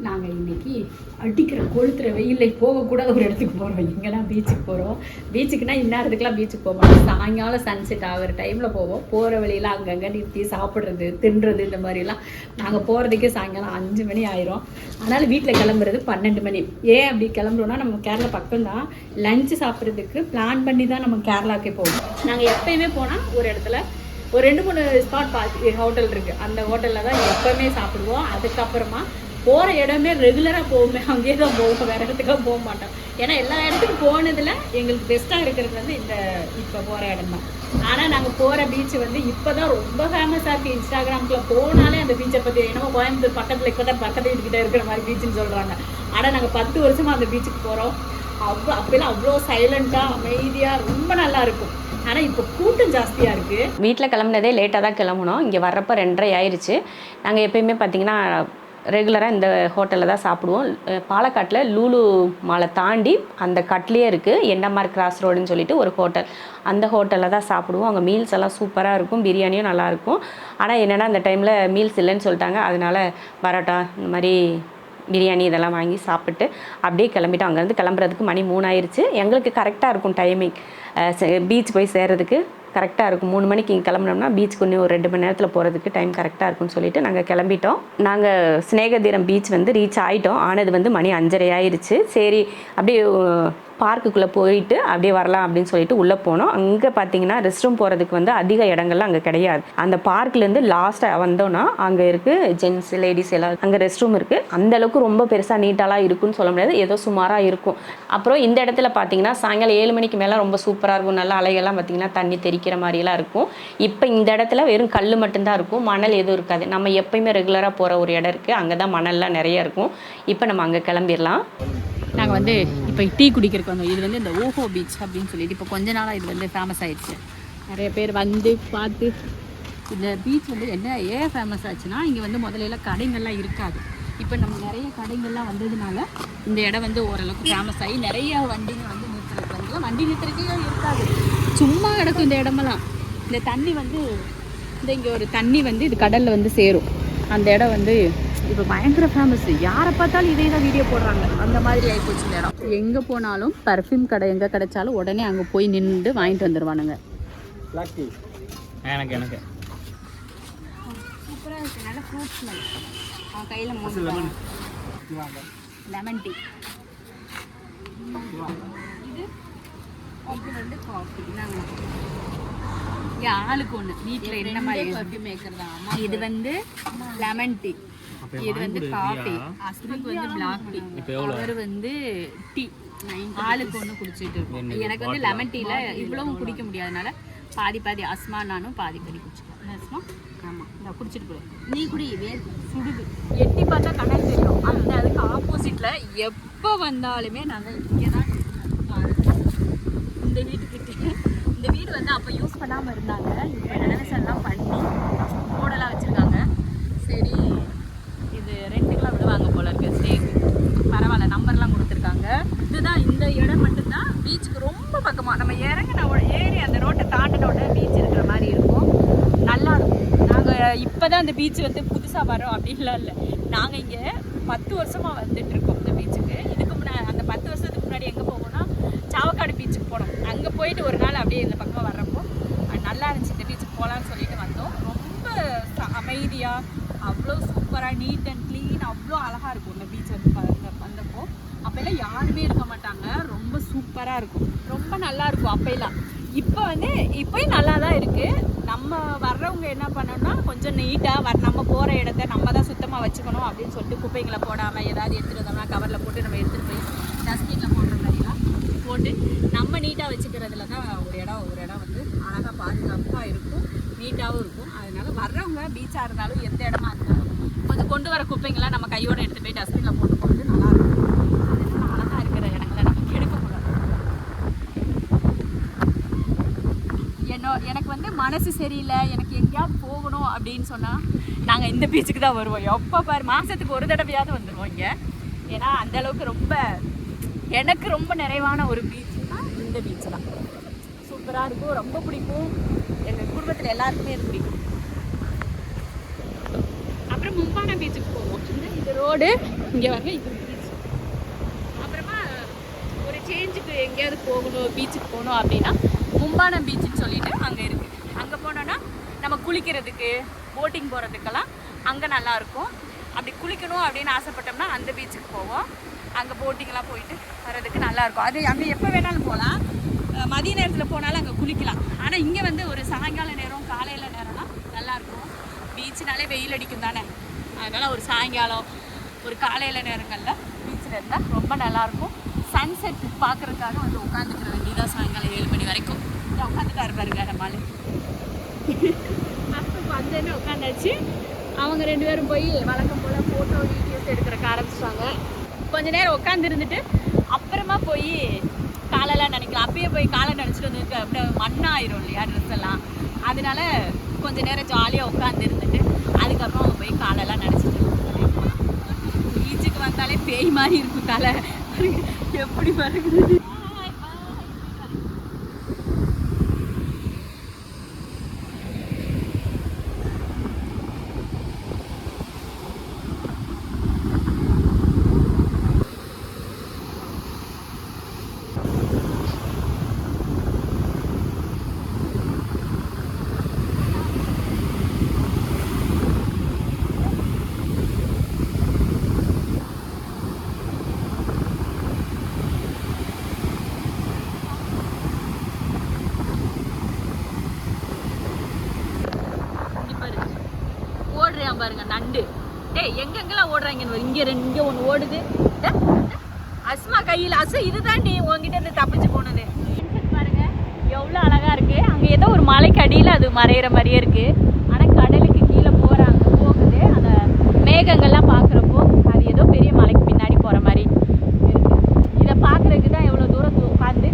நாங்கள் இன்றைக்கி அடிக்கிற கொளுத்துற வெயிலில் போகக்கூடாத ஒரு இடத்துக்கு போகிறோம். எங்கன்னா பீச்சுக்கு போகிறோம். பீச்சுக்குன்னா இந்நேரத்துக்குலாம் பீச்சுக்கு போக மாட்டோம். சாயங்காலம் சன்செட் ஆகிற டைமில் போவோம். போகிற வழியில் அங்கங்கே நிறுத்தி சாப்பிட்றது தின்றது இந்த மாதிரிலாம் நாங்கள் போகிறதுக்கே சாயங்காலம் 5 மணி ஆயிரும். அதனால் வீட்டில் கிளம்புறது 12 மணி. ஏன் அப்படி கிளம்புறோன்னா நம்ம கேரளா பக்கம் தான். லஞ்சு சாப்பிட்றதுக்கு பிளான் பண்ணி தான் நம்ம கேரளாக்கே போவோம். நாங்கள் எப்போயுமே போனால் ஒரு இடத்துல ஒரு 2-3 ஸ்பாட் ஹோட்டல் இருக்குது. அந்த ஹோட்டலில் தான் எப்போவுமே சாப்பிடுவோம். அதுக்கப்புறமா போகிற இடமே ரெகுலராக போவோமே, அங்கேயே தான் போவோம், வேறு இடத்துக்காக போக மாட்டோம். ஏன்னா எல்லா இடத்துக்கும் போனதில் எங்களுக்கு பெஸ்ட்டாக இருக்கிறது வந்து இந்த இப்போ போகிற இடம் தான். ஆனால் நாங்கள் போகிற பீச்சு வந்து இப்போ தான் ரொம்ப ஃபேமஸாக இருக்குது. இன்ஸ்டாகிராம்குள்ளே போனாலே அந்த பீச்சை பற்றி என்னமோ கோயம்புத்தூர் பக்கத்தில் இப்போ தான் பக்கத்து வீட்டுக்கிட்ட இருக்கிற மாதிரி பீச்சுன்னு சொல்கிறாங்க. ஆனால் நாங்கள் 10 வருஷமாக அந்த பீச்சுக்கு போகிறோம். அப்போல்லாம் அவ்வளோ சைலண்ட்டாக அமைதியாக ரொம்ப நல்லா இருக்கும். ஆனால் இப்போ கூட்டம் ஜாஸ்தியாக இருக்குது. வீட்டில் கிளம்புனதே லேட்டாக தான் கிளம்புனோம். இங்கே வர்றப்போ 2:30 ஆயிடுச்சு. நாங்கள் எப்போயுமே பார்த்திங்கன்னா ரெகுலராக இந்த ஹோட்டலில் தான் சாப்பிடுவோம். பாலக்காட்டில் லூலு மாலை தாண்டி அந்த கட்லேயே இருக்குது என்எம்ஆர் கிராஸ் ரோடுன்னு சொல்லிட்டு ஒரு ஹோட்டல். அந்த ஹோட்டலில் தான் சாப்பிடுவோம். அங்கே மீல்ஸ் எல்லாம் சூப்பராக இருக்கும், பிரியாணியும் நல்லாயிருக்கும். ஆனால் என்னென்னா அந்த டைமில் மீல்ஸ் இல்லைன்னு சொல்லிட்டாங்க. அதனால் பரோட்டா இந்த மாதிரி பிரியாணி இதெல்லாம் வாங்கி சாப்பிட்டு அப்படியே கிளம்பிட்டோம். அங்கேருந்து கிளம்புறதுக்கு மணி 3 ஆயிடுச்சு. எங்களுக்கு கரெக்டாக இருக்கும் டைமிங். பீச் போய் சேர்றதுக்கு கரெக்டாக இருக்கும். 3 மணிக்கு இங்கே கிளம்புனோம்னா பீச்சுக்கு இன்னும் ஒரு 2 மணி நேரத்தில் போகிறதுக்கு டைம் கரெக்டாக இருக்கும்னு சொல்லிட்டு நாங்கள் கிளம்பிட்டோம். நாங்கள் ஸ்நேகதீரம் பீச் வந்து ரீச் ஆகிட்டோம். ஆனது வந்து மணி 5:30 ஆயிடுச்சு. சரி அப்படியே பார்க்குக்குள்ளே போயிட்டு அப்படியே வரலாம் அப்படின்னு சொல்லிட்டு உள்ளே போனோம். அங்கே பார்த்தீங்கன்னா ரெஸ்ட் ரூம் போகிறதுக்கு வந்து அதிக இடங்கள்லாம் அங்கே கிடையாது. அந்த பார்க்லேருந்து லாஸ்ட்டாக வந்தோன்னா அங்கே இருக்குது ஜென்ஸ் லேடிஸ் எல்லாம் அங்கே ரெஸ்ட் ரூம் இருக்குது. அந்தளவுக்கு ரொம்ப பெருசாக நீட்டாலாம் இருக்குன்னு சொல்ல முடியாது, ஏதோ சுமாராக இருக்கும். அப்புறம் இந்த இடத்துல பார்த்தீங்கன்னா சாயங்காலம் 7 மணிக்கு மேலே ரொம்ப சூப்பராக இருக்கும். நல்லா அலைகள்லாம் பார்த்தீங்கன்னா தண்ணி தெரிக்கிற மாதிரிலாம் இருக்கும். இப்போ இந்த இடத்துல வெறும் கல் மட்டும்தான் இருக்கும், மணல் எதுவும் இருக்காது. நம்ம எப்பயுமே ரெகுலராக போகிற ஒரு இடம் இருக்குது, அங்கே தான் மணல்லாம் நிறைய இருக்கும். இப்போ நம்ம அங்கே கிளம்பிடலாம். நாங்கள் வந்து இப்போ டீ குடிக்கிறதுக்கு வந்தோம். இது வந்து இந்த ஓஹோ பீச் அப்படின்னு சொல்லிட்டு இப்போ கொஞ்ச நாளாக இது வந்து ஃபேமஸ் ஆகிடுச்சு. நிறைய பேர் வந்து பார்த்து இந்த பீச் வந்து ஏன் ஃபேமஸ் ஆச்சுன்னா, இங்கே வந்து முதல்ல கடைகள்லாம் இருக்காது. இப்போ நம்ம நிறைய கடைகள்லாம் வந்ததுனால இந்த இடம் வந்து ஓரளவுக்கு ஃபேமஸ் ஆகி நிறைய வண்டிங்க வந்து நிறுத்துறதுக்கு வந்து வண்டி நிறுத்துறதுக்கே இருக்காது, சும்மா கிடக்கும் இந்த இடமெல்லாம். இந்த தண்ணி வந்து இங்கே ஒரு தண்ணி வந்து இது கடலில் வந்து சேரும். அந்த இடம் வந்து இப்போ பயங்கர ஃபேமஸ். யாரை பார்த்தாலும் இதே தான் வீடியோ போடுறாங்க. அந்த மாதிரி ஆகிப்போச்சு இந்த இடம். எங்கே போனாலும் பர்ஃப்யூம் கடை எங்கே கிடைச்சாலும் உடனே அங்கே போய் நின்று வாங்கிட்டு வந்துடுவானுங்க. எனக்கு சூப்பராக இருக்குது, நல்ல ஃப்ரூட் ஸ்மெல். அவன் கையில் லெமன் டீ. இது வந்து காஃபி. நாங்கள் ஆளுக்கு ஒன்று வீட்டில் என்ன மாதிரி பர்ஃப்யூம் மேக்கர் தான். இது வந்து லெமன் டீ, இது வந்து காஃபி, அஸ்மிக்கு வந்து பிளாக் டீ, அவர் வந்து டீ. ஆளுக்கு ஒன்று குடிச்சிட்டு இருக்கோம். எனக்கு வந்து லெமன் டீயில் இவ்வளவும் குடிக்க முடியாதனால பாதி அஸ்மா நானும் பாதி குடிச்சிப்போம். அஸ்மா ஆமாம், இந்த குடிச்சிட்டு போய் நீ குடி. சுடுது, எட்டி பார்த்தா கடல் தெரியும். அதுக்கு ஆப்போசிட்டில் எப்போ வந்தாலுமே நாங்கள் இங்கே தான் இந்த வீட்டுக்கிட்டே. இந்த வீடு வந்து அப்போ யூஸ் பண்ணாமல் இருந்தாங்க, இப்போ ரெனோவேஷன்லாம் பண்ணி போர்டெல்லாம் வச்சுருக்காங்க. சரி இது ரெண்டுக்கெலாம் விடுவாங்க போல இருக்குது, ஸ்டேக்கு பரவாயில்ல, நம்பர்லாம் கொடுத்துருக்காங்க. இதுதான் இந்த இடம் மட்டும்தான் பீச்சுக்கு ரொம்ப பக்கமாக. நம்ம ஏறி அந்த ரோட்டை தாண்டினோட பீச் இருக்கிற மாதிரி இருக்கும், நல்லாயிருக்கும். நாங்கள் இப்போ தான் இந்த பீச் வந்து புதுசாக வரோம் அப்படின்லாம் இல்லை. நாங்கள் இங்கே 10 வருஷமாக வந்துட்டுருக்கோம் இந்த பீச்சுக்கு. இதுக்கு முன்னாடி அந்த 10 வருஷத்துக்கு முன்னாடி எங்கே போவோம்னா சாவக்காடு பீச்சுக்கு போனோம். அங்கே போயிட்டு ஒரு நாள் அப்படியே இந்த பக்கமாக வர்றப்போ நல்லா இருந்துச்சு, இந்த பீச்சுக்கு போகலான்னு சொல்லிட்டு வந்தோம். ரொம்ப அமைதியாக, அவ்வளோ சூப்பராக, நீட் அண்ட் க்ளீன், அவ்வளோ அழகாக இருக்கும் இந்த பீச் வந்து வந்தப்போ. அப்போல்லாம் யாருமே இருக்க மாட்டாங்க, ரொம்ப சூப்பராக இருக்கும், ரொம்ப நல்லாயிருக்கும் அப்போல்லாம். இப்போ வந்து இப்போயும் நல்லா தான் இருக்குது. நம்ம வர்றவங்க என்ன பண்ணோம்னா கொஞ்சம் நீட்டாக நம்ம போகிற இடத்த நம்ம தான் சுத்தமாக வச்சுக்கணும் அப்படின்னு சொல்லிட்டு குப்பைங்களை போடாமல் ஏதாவது எடுத்துகிட்டு வந்தோம்னா கவரில் போட்டு நம்ம எடுத்துகிட்டு போய் டஸ்ட்பினில் போடுற மாதிரிலாம் போட்டு நம்ம நீட்டாக வச்சுக்கிறதுல தான் ஒரு இடம் வந்து அழகாக பாதுகாப்பாக இருக்கும், நீட்டாகவும் இருக்கும். அதனால் வர்றவங்க பீச்சாக இருந்தாலும் எந்த இடமா இருந்தாலும் கொஞ்சம் கொண்டு வர குப்பைங்களாம் நம்ம கையோடு எடுத்து போய் டஸ்ட்பினில் போட்டு போகிறது நல்லாயிருக்கும். அதனால் அழகாக இருக்கிற இடங்களை நம்ம எடுக்கக்கூடாது. எனக்கு வந்து மனசு சரியில்லை, எனக்கு எங்கேயாவது போகணும் அப்படின்னு சொன்னால் நாங்கள் இந்த பீச்சுக்கு தான் வருவோம். எப்போ பாரு மாதத்துக்கு ஒரு தடவையாவது வந்துடுவோம் இங்கே. ஏன்னா அந்தளவுக்கு ரொம்ப எனக்கு ரொம்ப நிறைவான ஒரு பீச்சுன்னா இந்த பீச்சு தான். சூப்பராக இருக்கும், ரொம்ப பிடிக்கும். எங்கள் குடும்பத்தில் எல்லாருக்குமே அது பிடிக்கும். அப்புறம் மும்பானா பீச்சுக்கு போவோம். இந்த ரோடு இங்கே வரணும், இது பீச். அப்புறமா ஒரு சேஞ்சுக்கு எங்கேயாவது போகணும், பீச்சுக்கு போகணும் அப்படின்னா மும்பானா பீச்சுன்னு சொல்லிட்டு அங்கே இருக்குது. அங்கே போனோன்னா நம்ம குளிக்கிறதுக்கு போட்டிங் போகிறதுக்கெல்லாம் அங்கே நல்லாயிருக்கும். அப்படி குளிக்கணும் அப்படின்னு ஆசைப்பட்டோம்னா அந்த பீச்சுக்கு போவோம். அங்கே போட்டிங்கெல்லாம் போயிட்டு வர்றதுக்கு நல்லாயிருக்கும். அது அங்கே எப்போ வேணாலும் போகலாம். மதிய நேரத்தில் போனாலும் அங்கே குளிக்கலாம். ஆனால் இங்கே வந்து ஒரு சாயங்கால நேரம் காலையில் நேரம்லாம் நல்லாயிருக்கும். பீச்சுனாலே வெயில் அடிக்கும் தானே, அதனால் ஒரு சாயங்காலம் ஒரு காலையில் நேரங்களில் பீச்சில் இருந்தால் ரொம்ப நல்லாயிருக்கும். சன்செட் பார்க்குறதுக்காக வந்து உட்காந்துக்கிற வேண்டியதான் சாயங்காலம் 7 மணி வரைக்கும். உட்காந்துட்டா இருப்பாருங்க நம்மளால். அப்போ வந்தேன்னு உட்காந்தாச்சு. அவங்க 2 பேரும் போய் வழக்கம் போல் ஃபோட்டோ வீடியோஸ் எடுக்கிறக்க ஆரம்பிச்சிட்டாங்க. கொஞ்ச நேரம் உட்காந்து இருந்துட்டு அப்புறமா போய் காலெல்லாம் நினைக்கலாம். அப்பயே போய் காலை நினச்சிட்டு வந்துருக்கு அப்படியே மண்ணாயிரும் இல்லையா ட்ரெஸ் எல்லாம். அதனால கொஞ்ச நேரம் ஜாலியாக உட்காந்து இருந்துட்டு அதுக்கப்புறம் அவங்க போய் காலெல்லாம் நினச்சிட்டு பீச்சுக்கு வந்தாலே பேய் மாதிரி இருக்கும் காலை. எப்படி வருது. பாருங்க நண்டு. டேய் எங்கெங்கெல்லாம் ஓடுறாங்கன்னு இங்கே ஒன்று ஓடுது. அஸ்மா கையில் இதுதாண்டி உங்ககிட்ட இருந்து தப்பிச்சு போனது. பாருங்க எவ்வளோ அழகா இருக்கு. அங்கே ஏதோ ஒரு மலைக்கு அடியில் அது மறையிற மாதிரியே இருக்கு. ஆனால் கடலுக்கு கீழே போகுது. அந்த மேகங்கள்லாம் பார்க்குறப்போ அது ஏதோ பெரிய மலைக்கு பின்னாடி போகிற மாதிரி இருக்கு. இதை பார்க்குறதுக்கு தான் எவ்வளோ தூரம் உட்காந்து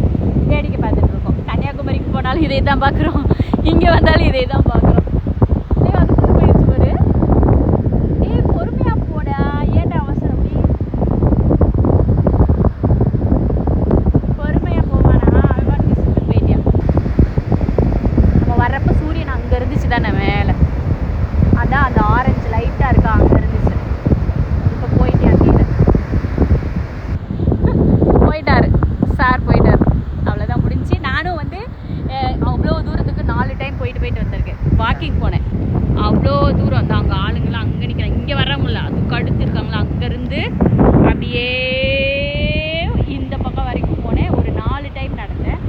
வேடிக்கை பார்த்துட்டு இருக்கோம். கன்னியாகுமரிக்கு போனாலும் இதே தான் பார்க்குறோம், இங்கே வந்தாலும் இதே தான் பார்க்குறோம். வாக்கிங் போனேன். அவ்வளோ தூரம் தான். அங்கே ஆளுங்களாம் அங்கே நிற்கிறாங்க. இங்கே வர்றவங்கள அதுக்கு அடுத்து இருக்காங்களா அங்கேருந்து அப்படியே இந்த பக்கம் வரைக்கும் போனேன். ஒரு 4 டைம் நடந்தேன்.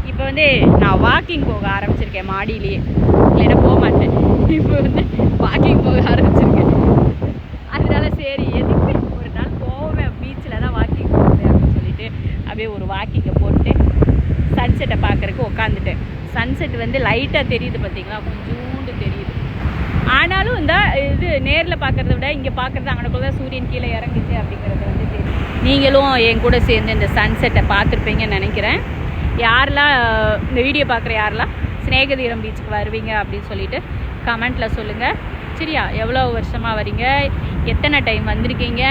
இப்போ வந்து நான் வாக்கிங் போக ஆரம்பிச்சிருக்கேன் மாடியிலேயே. இல்லைன்னா போக மாட்டேன். இப்போ வந்து வாக்கிங் போக ஆரம்பிச்சிருக்கேன். அதனால சரி எதுக்கு ஒரு நாள் போவேன், பீச்சில் தான் வாக்கிங் போவேன் அப்படின்னு சொல்லிட்டு அப்படியே ஒரு வாக்கிங்கை போட்டு சன்செட்டை பார்க்குறதுக்கு உட்காந்துட்டேன். சன்செட் வந்து லைட்டாக தெரியுது பார்த்தீங்களா, கொஞ்சோண்டு தெரியுது. ஆனாலும் இந்த இது நேரில் பார்க்குறத விட இங்கே பார்க்குறது அங்கனக்குள்ள தான் சூரியன் கீழே இறங்குச்சு அப்படிங்கிறது வந்து தெரியும். நீங்களும் என் கூட சேர்ந்து இந்த சன்செட்டை பார்த்துருப்பீங்கன்னு நினைக்கிறேன். யாரெல்லாம் இந்த வீடியோ பார்க்குற யாரெல்லாம் ஸ்நேகதீரம் பீச்சுக்கு வருவீங்க அப்படின்னு சொல்லிட்டு கமெண்ட்டில் சொல்லுங்கள். சரியா, எவ்வளோ வருஷமாக வரீங்க, எத்தனை டைம் வந்திருக்கீங்க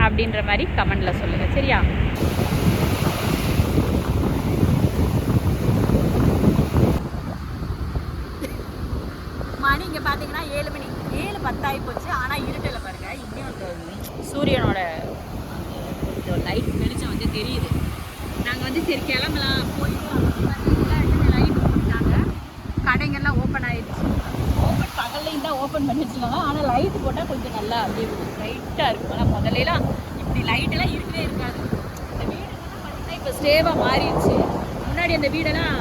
அப்படின்ற மாதிரி கமெண்ட்டில் சொல்லுங்கள். சரியா, மணி இங்கே பார்த்தீங்கன்னா 7:10 ஆகி போச்சு. ஆனால் இருட்டில் பாருங்க இன்னும் அந்த சூரியனோட கொஞ்சம் லைட் வெளிச்சம் வந்து தெரியுது. நாங்கள் வந்து சரி கிளம்பலாம் போயிட்டு லைட் போட்டாங்க. கடைங்கள்லாம் ஓப்பன் ஆகிடுச்சு. பகல்லையும் தான் ஓப்பன் பண்ணி வச்சுருக்காங்க. ஆனால் லைட்டு போட்டால் கொஞ்சம் நல்லா அப்படியே லைட்டாக இருக்கும். ஆனால் முதல்லாம் இப்படி லைட்டெல்லாம் இருக்கவே இருக்காது. இந்த வீடுங்கள்லாம் பார்த்தீங்கன்னா இப்போ ஸ்டேவாக மாறிடுச்சு. முன்னாடி அந்த வீடெல்லாம்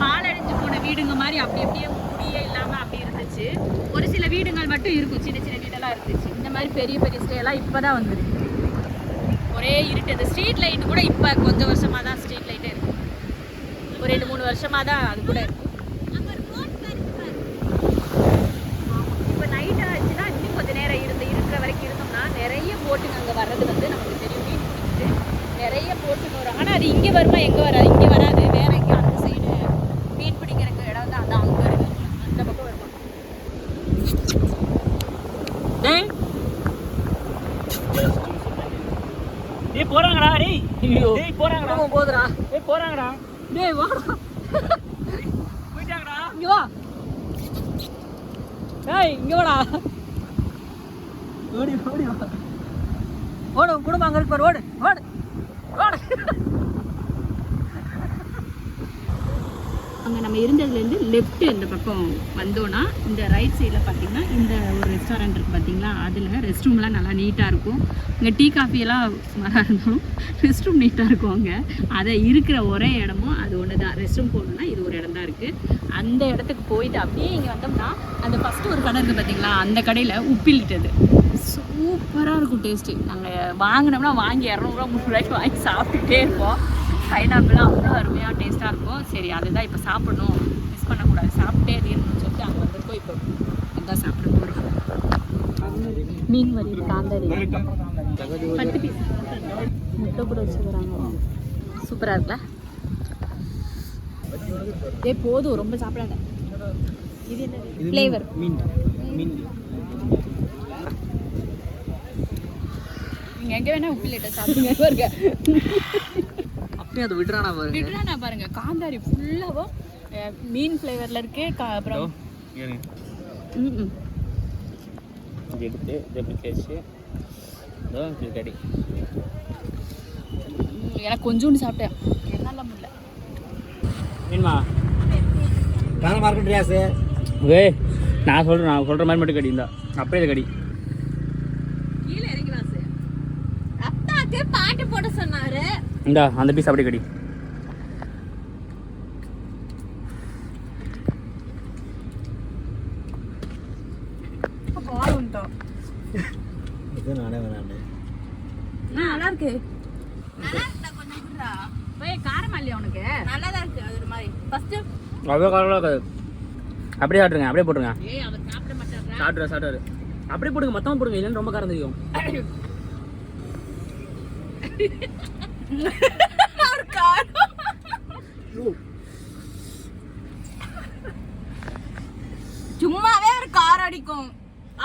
பாலடைஞ்சு போன வீடுங்க மாதிரி அப்படி அப்படியே முடியே இல்லாமல் அப்படி இருந்துச்சு. ஒரு சில வீடுங்கள் மட்டும் இருக்கும், சின்ன சின்ன வீடெல்லாம் இருந்துச்சு. இந்த மாதிரி பெரிய பெரிய ஸ்டேலாம் இப்போ தான் வந்துருக்கு. ஒரே இருட்டு. இந்த ஸ்ட்ரீட் லைட்டு கூட இப்போ கொஞ்சம் வருஷமாக தான் ஸ்ட்ரீட் லைட்டே இருக்குது. ஒரு 2-3 வருஷமாக தான் அது கூட இருக்குது. இப்போ நைட் ஆச்சுன்னா இன்னும் கொஞ்சம் நேரம் இருக்கிற வரைக்கும் இருந்தோம்னா நிறைய போட்டுங்க அங்கே வர்றது வந்து நமக்கு தெரியும். மீன் பிடிச்சிட்டு நிறைய போட்டுங்க வரும். ஆனால் அது இங்கே வருமா எங்கே வராது, இங்கே வராது. வேற எங்கேயும் அந்த சைடு மீன் பிடிக்கிறதுக்கு இடம் தான் அதான் அங்கே இருக்கு. அந்த பக்கம் வருமா டேய் போறாங்கடா. டேய் போறாங்கடா. போதுடா. டேய் போறாங்கடா. டேய் வாடா. போயிட்டாங்கடா. இங்க வா. டேய் இங்க வாடா. ஓடி ஓடி ஓடு குடும்பம் அங்கே இருக்கு ஓடு ஓடு ஓடு. அங்கே நம்ம இருந்ததுலேருந்து லெஃப்ட் இந்த பக்கம் வந்தோன்னா இந்த ரைட் சைடில் பார்த்தீங்கன்னா இந்த ஒரு ரெஸ்டாரண்ட் இருக்குது பார்த்தீங்களா, அதில் ரெஸ்ட் ரூம்லாம் நல்லா நீட்டாக இருக்கும். இங்கே டீ காஃபியெல்லாம் சுமாராக இருந்தாலும் ரெஸ்ட் ரூம் நீட்டாக இருக்கும். அங்கே அதை இருக்கிற ஒரே இடமும் அது ஒன்று தான். ரெஸ்ட் ரூம் போகணுன்னா இது ஒரு இடம் தான் இருக்குது. அந்த இடத்துக்கு போயிட்டு அப்படியே இங்கே வந்தோம்னா அந்த ஃபஸ்ட்டு ஒரு கடை இருக்குது பார்த்தீங்களா, அந்த கடையில் உப்பிலிட்டது சூப்பராக இருக்கும் டேஸ்ட்டு. நாங்கள் வாங்கினோம்னா வாங்கி 200 300 வாங்கி சாப்பிட்டுட்டே இருப்போம். பைனாப்பிள்லாம் அவ்வளோ அருமையாக டேஸ்ட்டாக இருக்கும். சரி அதுதான் இப்போ சாப்பிடணும், மிஸ் பண்ணக்கூடாது, சாப்பிட்டே தீரணும்னு சொல்லிட்டு அங்கே வந்திருக்கோம். இப்போ அதுதான் சாப்பிட போகிறோம். மீன் வரி காந்தாரி 10 பீஸ் முட்டை கூட வச்சுக்கிறாங்க. சூப்பராக இருக்குல்ல? போதும், ரொம்ப சாப்பிடாத. இது என்ன ஃப்ளேவர்? மீன் மீன். நீங்கள் எங்கே வேணால் உப்பிலிட்ட சாப்பிடுங்க பாருங்க. அப்படியே அதை விட்டுறானா பாருங்க. விட்டுறானா பாருங்க. காந்தாரி ஃபுல்லாகவும் மீன் ஃப்ளேவரில் இருக்குது. அப்புறம் எடுத்து எப்படி தேய்ச்சி கடி எனக்கு கொஞ்சோண்டு சாப்பிட்டேன், என்னால முடியல. மீன்மா காரணம் மார்க்கெட் ராசு ஏய் நான் சொல்கிற மாதிரி மட்டும் கடி இருந்தா அப்படியே இதை கடி. கீழே இறங்கினாசு அத்தாக்கு பாட்டு போட சொன்னாரு. இந்தா அந்த பீஸ் அப்படியே கடி. இது நானே வேணாண்டே. நல்லா இருக்கு. காரமா இல்லையா உனக்கு? நல்லா தான் இருக்கு. அது ஒரு மாதிரி ஃபர்ஸ்ட் அவ்வளோ காரமாக இருக்காது. அப்படியே சாப்பிட்ருங்க, அப்படியே போட்டுருங்க. அவர் சாப்பிட மாட்டாரா? சாப்பிட்றாரு அப்படியே போடுங்க, மொத்தமாக போடுங்க, இல்லைன்னு ரொம்ப காரம் தெரியும். சும்மாவே ஒரு காரம் அடிக்கும்.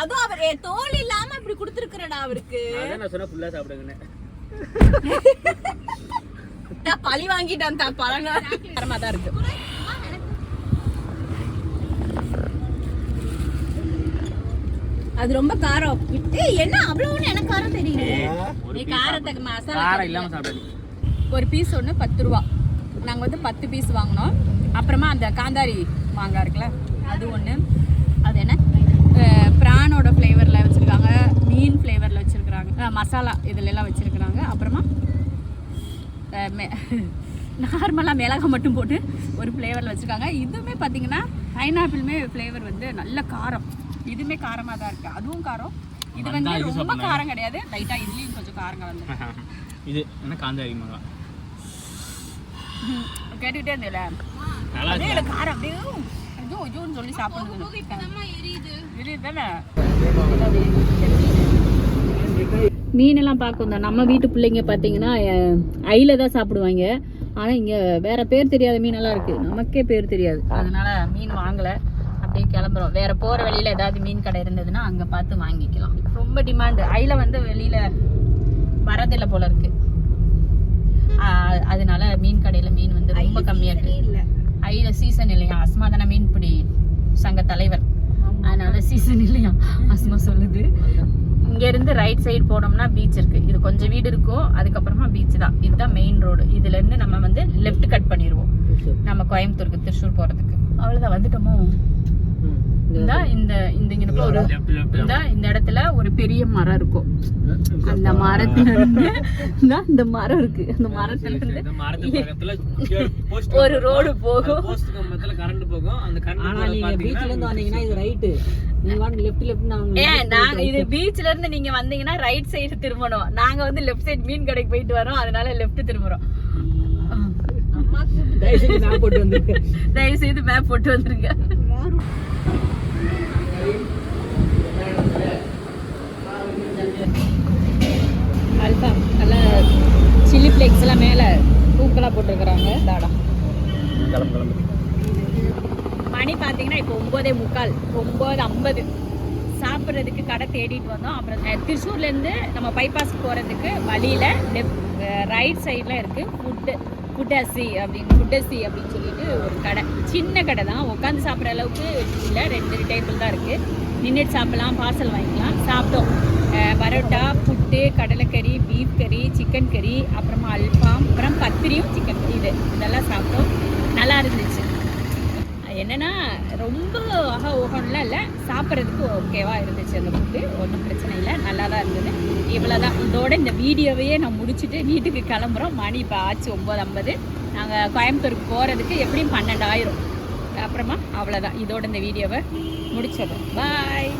அதுவும் அவர் தோல் இல்லாம இப்படி கொடுத்துருக்கிறடா அவருக்கு. அதான் நான் சொன்ன ஃபுல்லாக சாப்பிடுங்கன்னு. பழி வாங்கிட்டான் தான். பழங்காரமா தான் இருக்கு. அது ரொம்ப காரம். என்ன அவ்வளவு எனக்கு காரம் தெரியல. நீ காரத்துக்கு மசாலா காரம் இல்லாமல் சாப்பிடுங்க. ஒரு பீஸ் ஒன்று 10 ரூபா. நாங்கள் வந்து 10 பீஸ் வாங்கினோம். அப்புறமா அந்த காந்தாரி மாங்காய் இருக்குல்ல, அது ஒன்று. அது என்ன ப்ரானோட ஃப்ளேவரில் வச்சுருக்காங்க, மீன் ஃப்ளேவரில் வச்சுருக்குறாங்க, மசாலா இதிலெல்லாம் வச்சுருக்குறாங்க. அப்புறமா நார்மலாக மிளகாய் மட்டும் போட்டு ஒரு ஃப்ளேவரில் வச்சுருக்காங்க. இதுவுமே பார்த்தீங்கன்னா பைனாப்பிளுமே ஃப்ளேவர் வந்து நல்ல காரம். இதுவுமே காரமாக தான் இருக்குது. அதுவும் காரம். இது வந்து ரொம்ப காரம் கிடையாது, லைட்டாக இதுலேயும் கொஞ்சம் காரம் கலந்து. இது என்ன காந்தாரி மாங்காய் கேட்டுக்கிட்டே இருந்தேல, அப்படியே காரம் அப்படியே ஐயோன்னு சொல்லி சாப்பிடுறது. மீனெல்லாம் பார்க்கும் தான். நம்ம வீட்டு பிள்ளைங்க பார்த்தீங்கன்னா ஐல தான் சாப்பிடுவாங்க. ஆனால் இங்கே வேற பேர் தெரியாத மீனெல்லாம் இருக்குது, நமக்கே பேர் தெரியாது. அதனால மீன் வாங்கலை, அப்படியே கிளம்புறோம். வேற போகிற வழியில் ஏதாவது மீன் கடை இருந்ததுன்னா அங்கே பார்த்து வாங்கிக்கலாம். ரொம்ப டிமாண்டு. ஐல வந்து வெளியில் வரதில்லை போல இருக்கு. அதனால மீன் கடையில் மீன் வந்து ரொம்ப கம்மியாக இருக்கு. ஐல சீசன் இல்லையா? அஸ்மா தானே மீன்பிடி சங்க தலைவர், அதனால சீசன் இல்லையா அஸ்மா சொல்லுது. இங்கேருந்து ரைட் சைடு போனோம்னா பீச் இருக்குது. இது கொஞ்சம் வீடு இருக்கும், அதுக்கப்புறமா பீச் தான். இதுதான் மெயின் ரோடு. இதுலேருந்து நம்ம வந்து லெஃப்ட் கட் பண்ணிடுவோம் நம்ம கோயம்புத்தூருக்கு, திருச்சூர் போகிறதுக்கு. அவ்வளோதான், வந்துட்டோமோ. இந்த இடத்துல ஒரு பெரிய மரம் இருக்கும். அந்த மரத்துல இருந்து இந்த மரம் இருக்கு. அந்த மரத்துல இருந்து ஒரு ரோடு போகும். கரண்ட் போகும். அந்த பீச்ல இருந்து வந்தீங்கன்னா இது ரைட்டு, நீங்க லெஃப்ட் நாங்க இது பீச்ல இருந்து நீங்க வந்தீங்கன்னா ரைட் சைடு திரும்பணும். நாங்க வந்து லெஃப்ட் சைடு மீன் கடைக்கு போயிட்டு வரோம், அதனால லெஃப்ட் திரும்புறோம். தயவு செய்து மேப் போட்டு வந்துருங்க. அல்பா நல்ல சில்லி ஃப்ளேக்ஸ் எல்லாம் மேலே தூக்கலாக போட்டிருக்கிறாங்க. தாடா மணி பார்த்தீங்கன்னா இப்போ 9:45 9:50. சாப்பிட்றதுக்கு கடை தேடிட்டு வந்தோம். அப்புறம் திருச்சூர்லேருந்து நம்ம பைபாஸ்க்கு போகிறதுக்கு வழியில் ரைட் சைடில் இருக்குது புட்டசி அப்படின்னு சொல்லிட்டு ஒரு கடை. சின்ன கடை தான், உட்காந்து சாப்பிட்ற அளவுக்கு இல்லை. 2 டேபிள் தான் இருக்குது. நின்றுட்டு சாப்பிடலாம், பார்சல் வாங்கிக்கலாம். சாப்பிட்டோம். பரோட்டா, புட்டு, கடலைக்கறி, பீஃப் கறி, சிக்கன் கறி, அப்புறமா அல்ஃபாம், அப்புறம் பத்திரியும் சிக்கன் கறி இதெல்லாம் சாப்பிட்டோம். நல்லா இருந்துச்சு. என்னென்னா ரொம்ப ஓகன்லாம் இல்லை, சாப்பிட்றதுக்கு ஓகேவா இருந்துச்சு அந்த ஃபுட்டு. ஒன்றும் பிரச்சனை இல்லை, நல்லா தான் இருந்தது. இவ்வளோ தான். இதோட இந்த வீடியோவையே நான் முடிச்சுட்டு வீட்டுக்கு கிளம்புறோம். மணி இப்போ ஆச்சு 9:50. நாங்கள் கோயம்புத்தூருக்கு போகிறதுக்கு எப்படியும் 12,000. அப்புறமா அவ்வளோதான். இதோட இந்த வீடியோவை முடிச்சிடுறோம். பாய்.